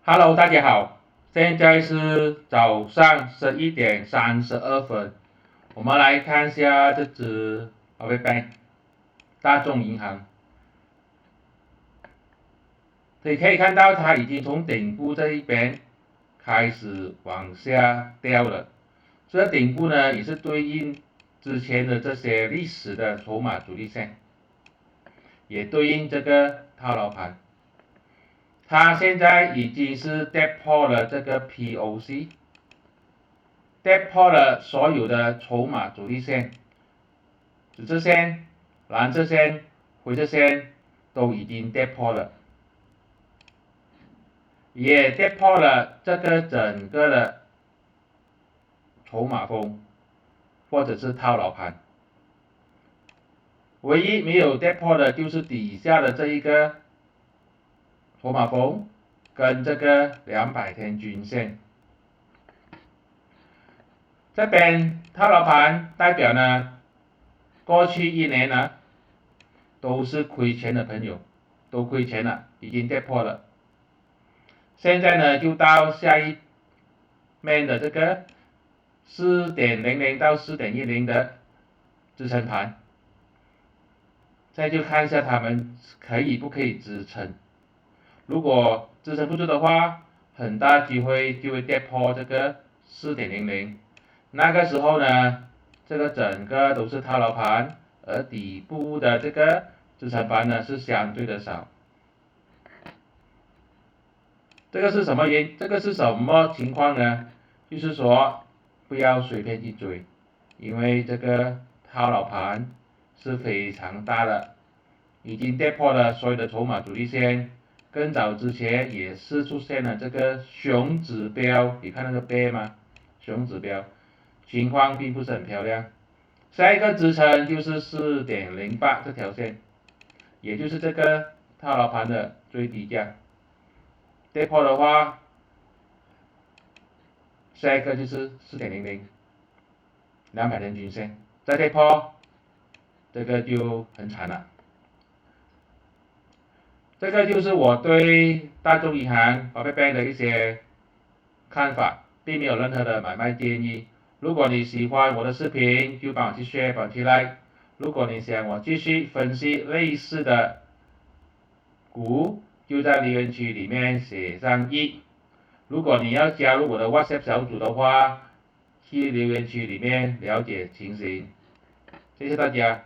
Hello，大家好，现在是早上11点32分，我们来看一下这只大众银行，可以看到它已经从顶部这一边开始往下掉了，这顶部呢也是对应之前的这些历史的筹码阻力线，也对应这个套牢盘。它现在已经是跌破了这个 POC， 跌破了所有的筹码阻力线，紫色线、蓝色线、灰色线都已经跌破了，也跌破了这个整个的筹码峰或者是套牢盘。唯一没有跌破的就是底下的这一个筹码峰跟这个200天均线。这边套牢盘代表呢，过去一年呢都是亏钱的朋友，都亏钱了，已经跌破了。现在呢就到下一面的这个4.00到4.10的支撑盘，再就看一下他们不可以支撑。如果支撑不住的话，很大机会就会跌破这个4.00，那个时候呢，这个整个都是套牢盘，而底部的这个支撑盘呢是相对的少。这个是什么情况呢？就是说不要随便去追，因为这个套牢盘是非常大的，已经跌破了所有的筹码阻力线。更早之前也是出现了这个熊指标，你看那个背吗？熊指标情况并不是很漂亮。下一个支撑就是4.08这条线，也就是这个套牢盘的最低价。跌破的话，下一个就是4.00，200天均线，再跌破，这个就很惨了。这个就是我对大众银行、宝贝 bank 的一些看法，并没有任何的买卖建议。如果你喜欢我的视频，就帮我去 share， 帮我去 like。如果你想我继续分析类似的股，就在留言区里面写上1。如果你要加入我的 WhatsApp 小组的话，去留言区里面了解情形。谢谢大家。